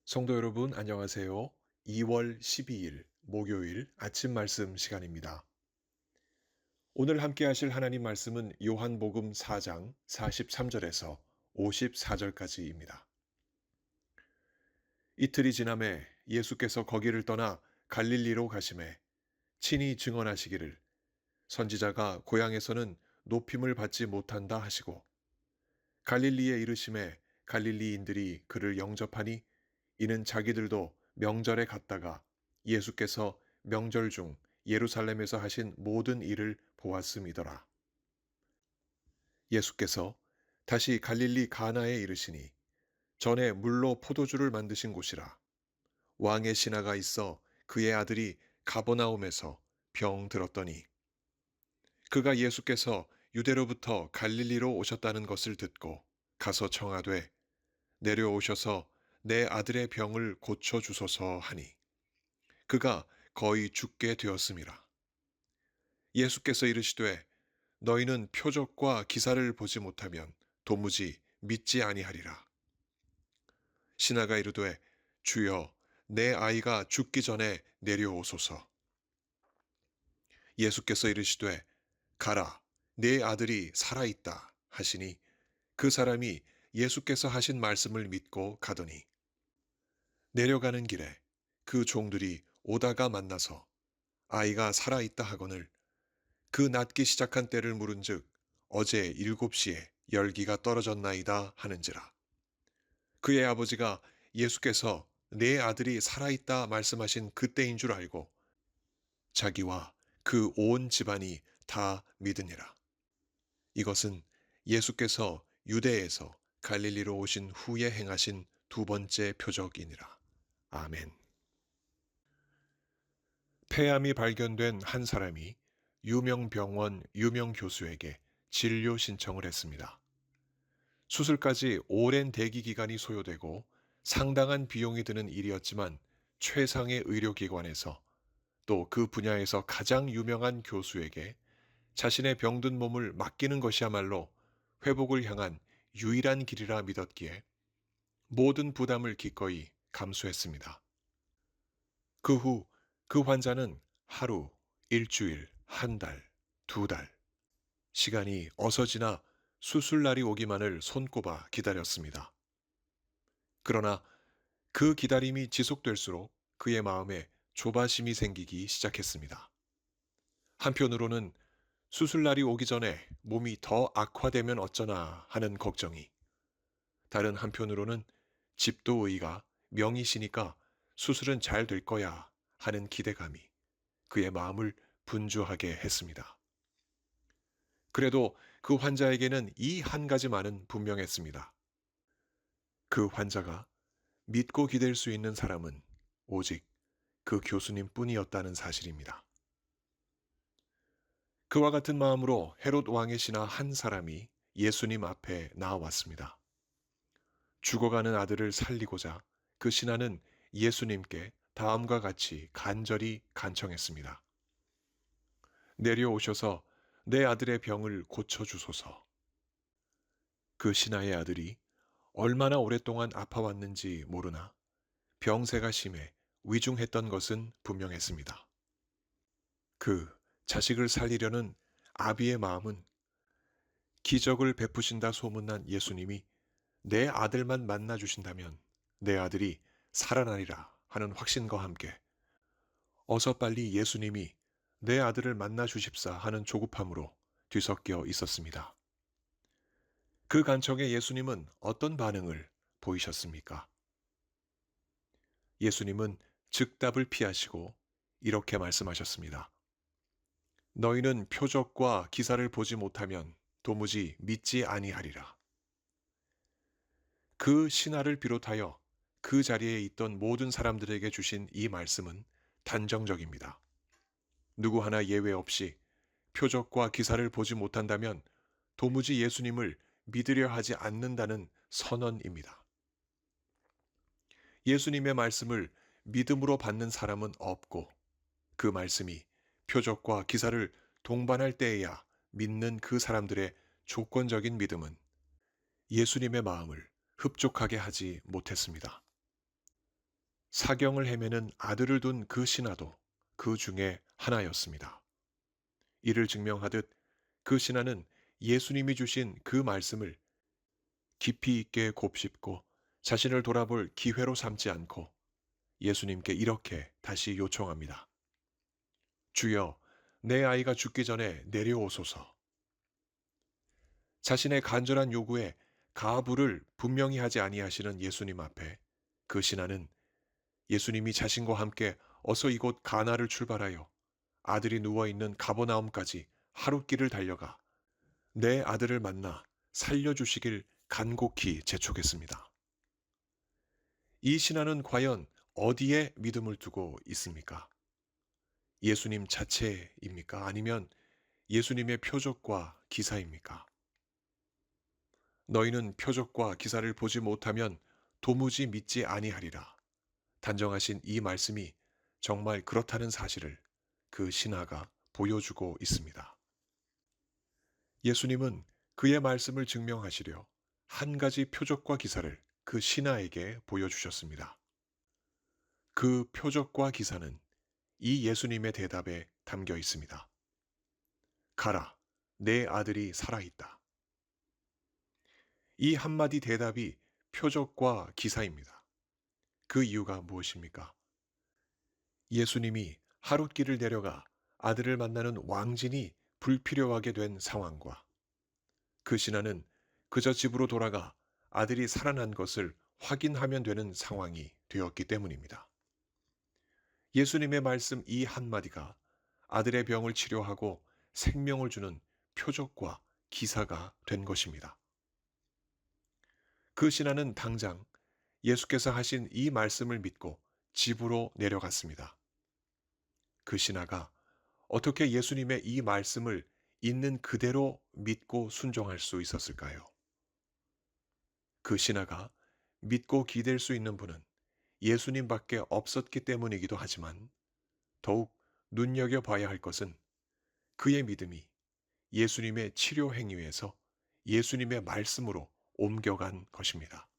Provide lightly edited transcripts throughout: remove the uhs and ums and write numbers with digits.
성도 여러분, 안녕하세요. 2월 12일 목요일 아침 말씀 시간입니다. 오늘 함께 하실 하나님 말씀은 요한복음 4장 43절에서 54절까지입니다. 이틀이 지남에 예수께서 거기를 떠나 갈릴리로 가심에 친히 증언하시기를 선지자가 고향에서는 높임을 받지 못한다 하시고 갈릴리에 이르심에 갈릴리인들이 그를 영접하니 이는 자기들도 명절에 갔다가 예수께서 명절 중 예루살렘에서 하신 모든 일을 보았음이더라. 예수께서 다시 갈릴리 가나에 이르시니 전에 물로 포도주를 만드신 곳이라. 왕의 신하가 있어 그의 아들이 가버나움에서 병 들었더니 그가 예수께서 유대로부터 갈릴리로 오셨다는 것을 듣고 가서 청하되 내려오셔서 내 아들의 병을 고쳐 주소서 하니 그가 거의 죽게 되었음이라. 예수께서 이르시되 너희는 표적과 기사를 보지 못하면 도무지 믿지 아니하리라. 신하가 이르되 주여 내 아이가 죽기 전에 내려오소서. 예수께서 이르시되 가라 내 아들이 살아있다 하시니 그 사람이 예수께서 하신 말씀을 믿고 가더니 내려가는 길에 그 종들이 오다가 만나서 아이가 살아있다 하거늘 그 낫기 시작한 때를 물은즉 어제 7시에 열기가 떨어졌나이다 하는지라. 그의 아버지가 예수께서 내 아들이 살아있다 말씀하신 그때인 줄 알고 자기와 그 온 집안이 다 믿으니라. 이것은 예수께서 유대에서 갈릴리로 오신 후에 행하신 두 번째 표적이니라. 아멘. 폐암이 발견된 한 사람이 유명 병원 유명 교수에게 진료 신청을 했습니다. 수술까지 오랜 대기 기간이 소요되고 상당한 비용이 드는 일이었지만 최상의 의료기관에서 또 그 분야에서 가장 유명한 교수에게 자신의 병든 몸을 맡기는 것이야말로 회복을 향한 유일한 길이라 믿었기에 모든 부담을 기꺼이 감수했습니다. 그 후 그 환자는 하루, 일주일, 한 달, 두 달, 시간이 어서 지나 수술날이 오기만을 손꼽아 기다렸습니다. 그러나 그 기다림이 지속될수록 그의 마음에 조바심이 생기기 시작했습니다. 한편으로는 수술날이 오기 전에 몸이 더 악화되면 어쩌나 하는 걱정이, 다른 한편으로는 집도의가 명의시니까 수술은 잘 될 거야 하는 기대감이 그의 마음을 분주하게 했습니다. 그래도 그 환자에게는 이 한 가지만은 분명했습니다. 그 환자가 믿고 기댈 수 있는 사람은 오직 그 교수님 뿐이었다는 사실입니다. 그와 같은 마음으로 헤롯 왕의 신하 한 사람이 예수님 앞에 나와왔습니다. 죽어가는 아들을 살리고자 그 신하는 예수님께 다음과 같이 간절히 간청했습니다. 내려오셔서 내 아들의 병을 고쳐주소서. 그 신하의 아들이 얼마나 오랫동안 아파왔는지 모르나 병세가 심해 위중했던 것은 분명했습니다. 그 자식을 살리려는 아비의 마음은 기적을 베푸신다 소문난 예수님이 내 아들만 만나 주신다면 내 아들이 살아나리라 하는 확신과 함께 어서 빨리 예수님이 내 아들을 만나 주십사 하는 조급함으로 뒤섞여 있었습니다. 그 간청에 예수님은 어떤 반응을 보이셨습니까? 예수님은 즉답을 피하시고 이렇게 말씀하셨습니다. 너희는 표적과 기사를 보지 못하면 도무지 믿지 아니하리라. 그 신하를 비롯하여 그 자리에 있던 모든 사람들에게 주신 이 말씀은 단정적입니다. 누구 하나 예외 없이 표적과 기사를 보지 못한다면 도무지 예수님을 믿으려 하지 않는다는 선언입니다. 예수님의 말씀을 믿음으로 받는 사람은 없고 그 말씀이 표적과 기사를 동반할 때에야 믿는 그 사람들의 조건적인 믿음은 예수님의 마음을 흡족하게 하지 못했습니다. 사경을 헤매는 아들을 둔 그 신하도 그 중에 하나였습니다. 이를 증명하듯 그 신하는 예수님이 주신 그 말씀을 깊이 있게 곱씹고 자신을 돌아볼 기회로 삼지 않고 예수님께 이렇게 다시 요청합니다. 주여, 내 아이가 죽기 전에 내려오소서. 자신의 간절한 요구에 가부를 분명히 하지 아니하시는 예수님 앞에 그 신하는 예수님이 자신과 함께 어서 이곳 가나를 출발하여 아들이 누워있는 가버나움까지 하룻길을 달려가 내 아들을 만나 살려주시길 간곡히 재촉했습니다. 이 신하는 과연 어디에 믿음을 두고 있습니까? 예수님 자체입니까? 아니면 예수님의 표적과 기사입니까? 너희는 표적과 기사를 보지 못하면 도무지 믿지 아니하리라. 단정하신 이 말씀이 정말 그렇다는 사실을 그 신하가 보여주고 있습니다. 예수님은 그의 말씀을 증명하시려 한 가지 표적과 기사를 그 신하에게 보여주셨습니다. 그 표적과 기사는 이 예수님의 대답에 담겨 있습니다. 가라, 내 아들이 살아있다. 이 한마디 대답이 표적과 기사입니다. 그 이유가 무엇입니까? 예수님이 하룻길을 내려가 아들을 만나는 왕진이 불필요하게 된 상황과 그 신하는 그저 집으로 돌아가 아들이 살아난 것을 확인하면 되는 상황이 되었기 때문입니다. 예수님의 말씀 이 한마디가 아들의 병을 치료하고 생명을 주는 표적과 기사가 된 것입니다. 그 신하는 당장 예수께서 하신 이 말씀을 믿고 집으로 내려갔습니다. 그 신하가 어떻게 예수님의 이 말씀을 있는 그대로 믿고 순종할 수 있었을까요? 그 신하가 믿고 기댈 수 있는 분은 예수님밖에 없었기 때문이기도 하지만 더욱 눈여겨봐야 할 것은 그의 믿음이 예수님의 치료 행위에서 예수님의 말씀으로 옮겨간 것입니다.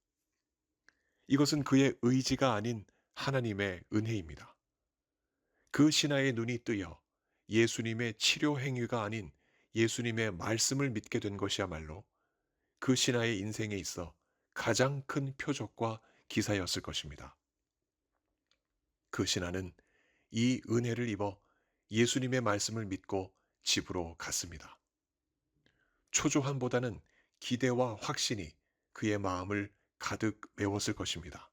이것은 그의 의지가 아닌 하나님의 은혜입니다. 그 신하의 눈이 뜨여 예수님의 치료 행위가 아닌 예수님의 말씀을 믿게 된 것이야말로 그 신하의 인생에 있어 가장 큰 표적과 기사였을 것입니다. 그 신하는 이 은혜를 입어 예수님의 말씀을 믿고 집으로 갔습니다. 초조함보다는 기대와 확신이 그의 마음을 가득 메웠을 것입니다.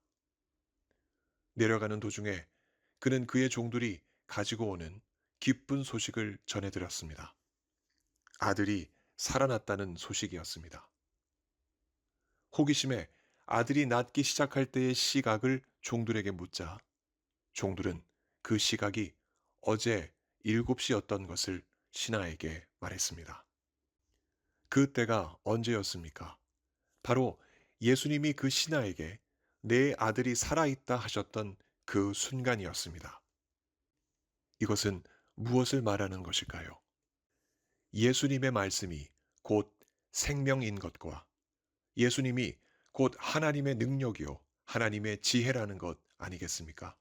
내려가는 도중에 그는 그의 종들이 가지고 오는 기쁜 소식을 전해드렸습니다. 아들이 살아났다는 소식이었습니다. 호기심에 아들이 낫기 시작할 때의 시각을 종들에게 묻자 종들은 그 시각이 어제 7시였던 것을 신하에게 말했습니다. 그 때가 언제였습니까? 바로 예수님이 그 신하에게 내 아들이 살아있다 하셨던 그 순간이었습니다. 이것은 무엇을 말하는 것일까요? 예수님의 말씀이 곧 생명인 것과 예수님이 곧 하나님의 능력이요, 하나님의 지혜라는 것 아니겠습니까?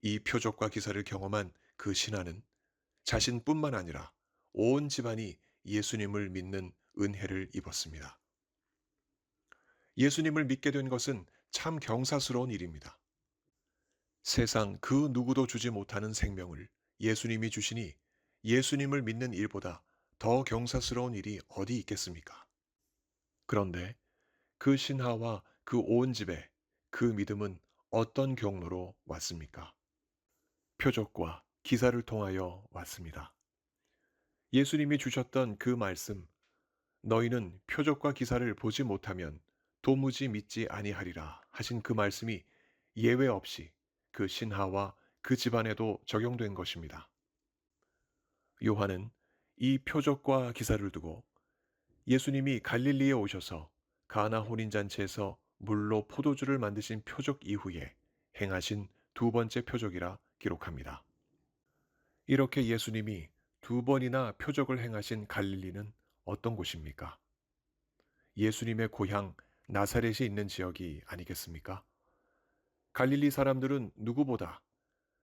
이 표적과 기사를 경험한 그 신하는 자신뿐만 아니라 온 집안이 예수님을 믿는 은혜를 입었습니다. 예수님을 믿게 된 것은 참 경사스러운 일입니다. 세상 그 누구도 주지 못하는 생명을 예수님이 주시니 예수님을 믿는 일보다 더 경사스러운 일이 어디 있겠습니까? 그런데 그 신하와 그 온 집에 그 믿음은 어떤 경로로 왔습니까? 표적과 기사를 통하여 왔습니다. 예수님이 주셨던 그 말씀, 너희는 표적과 기사를 보지 못하면 도무지 믿지 아니하리라 하신 그 말씀이 예외 없이 그 신하와 그 집안에도 적용된 것입니다. 요한은 이 표적과 기사를 두고 예수님이 갈릴리에 오셔서 가나 혼인잔치에서 물로 포도주를 만드신 표적 이후에 행하신 두 번째 표적이라 기록합니다. 이렇게 예수님이 두 번이나 표적을 행하신 갈릴리는 어떤 곳입니까? 예수님의 고향 나사렛이 있는 지역이 아니겠습니까? 갈릴리 사람들은 누구보다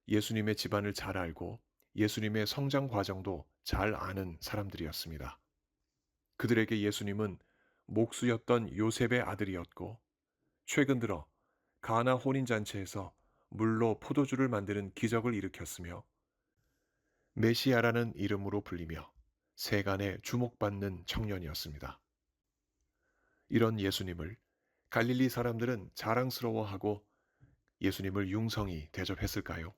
예수님의 집안을 잘 알고 예수님의 성장 과정도 잘 아는 사람들이었습니다. 그들에게 예수님은 목수였던 요셉의 아들이었고 최근 들어 가나 혼인잔치에서 물로 포도주를 만드는 기적을 일으켰으며 메시아라는 이름으로 불리며 세간에 주목받는 청년이었습니다. 이런 예수님을 갈릴리 사람들은 자랑스러워하고 예수님을 융성히 대접했을까요?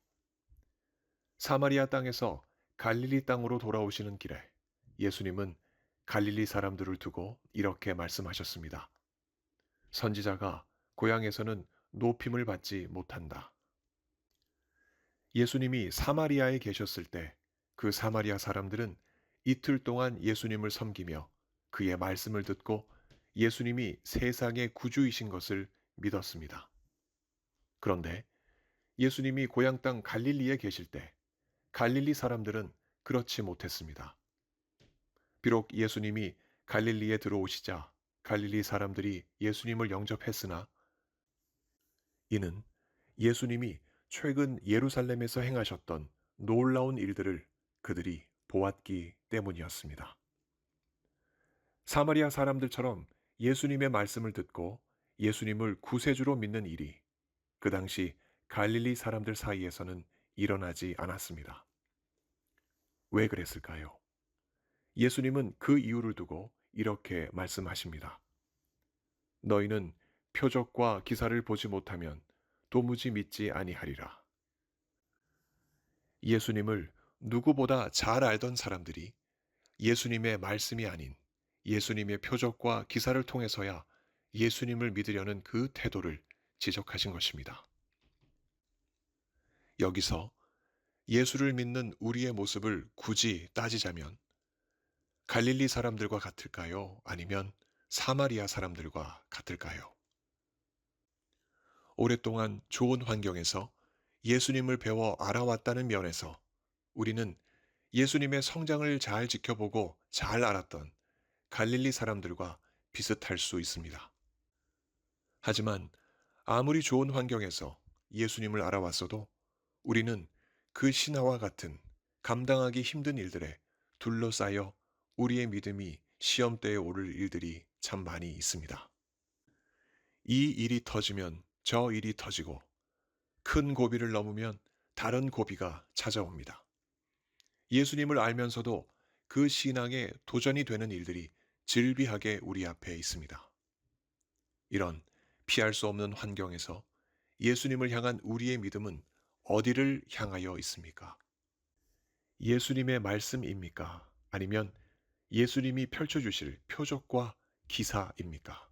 사마리아 땅에서 갈릴리 땅으로 돌아오시는 길에 예수님은 갈릴리 사람들을 두고 이렇게 말씀하셨습니다. 선지자가 고향에서는 높임을 받지 못한다. 예수님이 사마리아에 계셨을 때 그 사마리아 사람들은 이틀 동안 예수님을 섬기며 그의 말씀을 듣고 예수님이 세상의 구주이신 것을 믿었습니다. 그런데 예수님이 고향 땅 갈릴리에 계실 때 갈릴리 사람들은 그렇지 못했습니다. 비록 예수님이 갈릴리에 들어오시자 갈릴리 사람들이 예수님을 영접했으나 이는 예수님이 최근 예루살렘에서 행하셨던 놀라운 일들을 그들이 보았기 때문이었습니다. 사마리아 사람들처럼 예수님의 말씀을 듣고 예수님을 구세주로 믿는 일이 그 당시 갈릴리 사람들 사이에서는 일어나지 않았습니다. 왜 그랬을까요? 예수님은 그 이유를 두고 이렇게 말씀하십니다. 너희는 표적과 기사를 보지 못하면 도무지 믿지 아니하리라. 예수님을 누구보다 잘 알던 사람들이 예수님의 말씀이 아닌 예수님의 표적과 기사를 통해서야 예수님을 믿으려는 그 태도를 지적하신 것입니다. 여기서 예수를 믿는 우리의 모습을 굳이 따지자면 갈릴리 사람들과 같을까요? 아니면 사마리아 사람들과 같을까요? 오랫동안 좋은 환경에서 예수님을 배워 알아왔다는 면에서 우리는 예수님의 성장을 잘 지켜보고 잘 알았던 갈릴리 사람들과 비슷할 수 있습니다. 하지만 아무리 좋은 환경에서 예수님을 알아왔어도 우리는 그 신하와 같은 감당하기 힘든 일들에 둘러싸여 우리의 믿음이 시험대에 오를 일들이 참 많이 있습니다. 이 일이 터지면 저 일이 터지고 큰 고비를 넘으면 다른 고비가 찾아옵니다. 예수님을 알면서도 그 신앙에 도전이 되는 일들이 질비하게 우리 앞에 있습니다. 이런 피할 수 없는 환경에서 예수님을 향한 우리의 믿음은 어디를 향하여 있습니까? 예수님의 말씀입니까? 아니면 예수님이 펼쳐주실 표적과 기사입니까?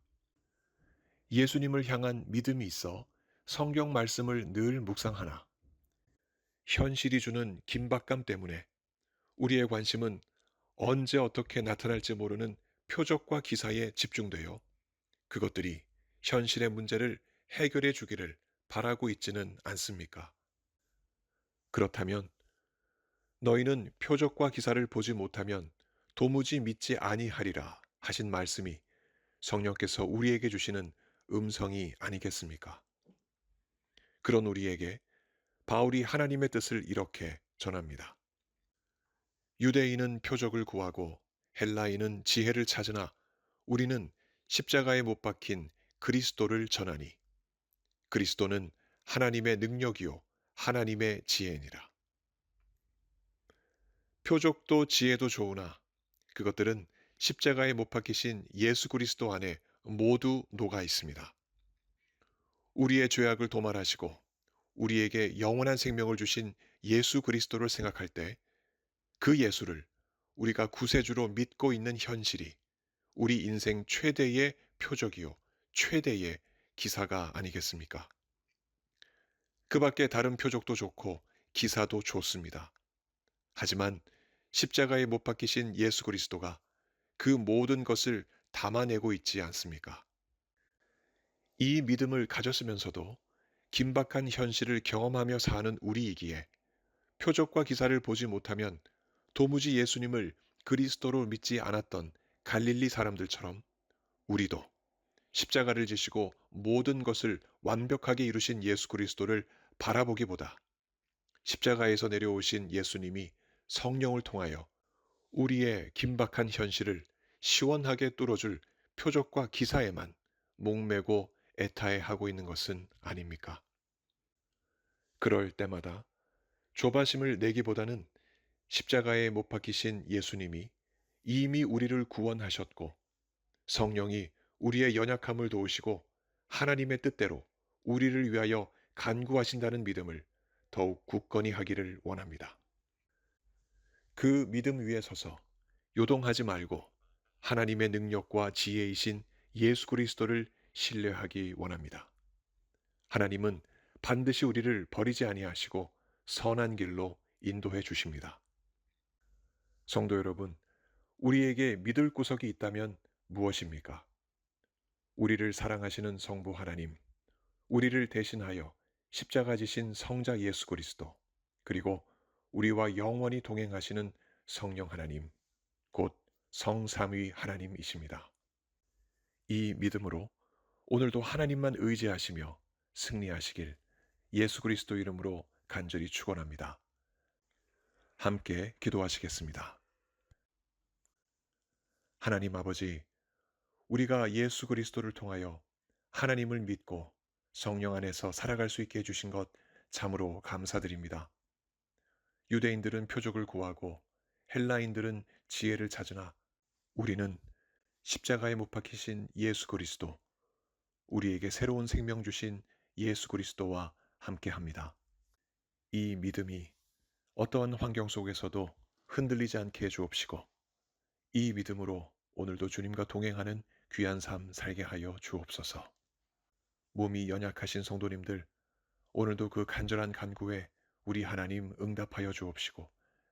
예수님을 향한 믿음이 있어 성경 말씀을 늘 묵상하나 현실이 주는 긴박감 때문에 우리의 관심은 언제 어떻게 나타날지 모르는 표적과 기사에 집중되어 그것들이 현실의 문제를 해결해 주기를 바라고 있지는 않습니까? 그렇다면 너희는 표적과 기사를 보지 못하면 도무지 믿지 아니하리라 하신 말씀이 성령께서 우리에게 주시는 음성이 아니겠습니까? 그런 우리에게 바울이 하나님의 뜻을 이렇게 전합니다. 유대인은 표적을 구하고 헬라인은 지혜를 찾으나 우리는 십자가에 못 박힌 그리스도를 전하니 그리스도는 하나님의 능력이요 하나님의 지혜니라. 표적도 지혜도 좋으나 그것들은 십자가에 못 박히신 예수 그리스도 안에 모두 녹아 있습니다. 우리의 죄악을 도말하시고 우리에게 영원한 생명을 주신 예수 그리스도를 생각할 때 그 예수를 우리가 구세주로 믿고 있는 현실이 우리 인생 최대의 표적이요 최대의 기사가 아니겠습니까? 그 밖에 다른 표적도 좋고 기사도 좋습니다. 하지만 십자가에 못 박히신 예수 그리스도가 그 모든 것을 담아내고 있지 않습니까? 이 믿음을 가졌으면서도 긴박한 현실을 경험하며 사는 우리이기에 표적과 기사를 보지 못하면 도무지 예수님을 그리스도로 믿지 않았던 갈릴리 사람들처럼 우리도 십자가를 지시고 모든 것을 완벽하게 이루신 예수 그리스도를 바라보기보다 십자가에서 내려오신 예수님이 성령을 통하여 우리의 긴박한 현실을 시원하게 뚫어줄 표적과 기사에만 목매고 애타해하고 있는 것은 아닙니까? 그럴 때마다 조바심을 내기보다는 십자가에 못 박히신 예수님이 이미 우리를 구원하셨고 성령이 우리의 연약함을 도우시고 하나님의 뜻대로 우리를 위하여 간구하신다는 믿음을 더욱 굳건히 하기를 원합니다. 그 믿음 위에 서서 요동하지 말고 하나님의 능력과 지혜이신 예수 그리스도를 신뢰하기 원합니다. 하나님은 반드시 우리를 버리지 아니하시고 선한 길로 인도해 주십니다. 성도 여러분, 우리에게 믿을 구석이 있다면 무엇입니까? 우리를 사랑하시는 성부 하나님, 우리를 대신하여 십자가 지신 성자 예수 그리스도, 그리고 우리와 영원히 동행하시는 성령 하나님, 곧 성삼위 하나님이십니다. 이 믿음으로 오늘도 하나님만 의지하시며 승리하시길 예수 그리스도 이름으로 간절히 축원합니다. 함께 기도하시겠습니다. 하나님 아버지, 우리가 예수 그리스도를 통하여 하나님을 믿고 성령 안에서 살아갈 수 있게 해주신 것 참으로 감사드립니다. 유대인들은 표적을 구하고 헬라인들은 지혜를 찾으나 우리는 십자가에 못 박히신 예수 그리스도, 우리에게 새로운 생명 주신 예수 그리스도와 함께 합니다. 이 믿음이 어떠한 환경 속에서도 흔들리지 않게 해주옵시고 이 믿음으로 오늘도 주님과 동행하는 귀한 삶 살게 하여 주옵소서. 몸이 연약하신 성도님들, 오늘도 그 간절한 간구에 우리 하나님 응답하여 주옵시고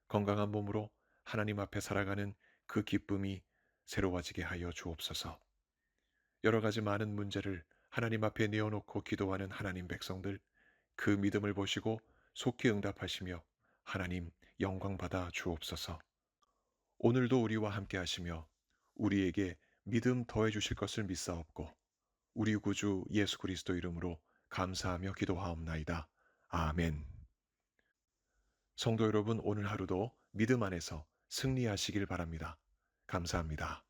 건강한 몸으로 하나님 앞에 살아가는 그 기쁨이 새로워지게 하여 주옵소서. 여러 가지 많은 문제를 하나님 앞에 내어놓고 기도하는 하나님 백성들, 그 믿음을 보시고 속히 응답하시며 하나님 영광 받아 주옵소서. 오늘도 우리와 함께 하시며 우리에게 믿음 더해 주실 것을 믿사옵고 우리 구주 예수 그리스도 이름으로 감사하며 기도하옵나이다. 아멘. 성도 여러분, 오늘 하루도 믿음 안에서 승리하시길 바랍니다. 감사합니다.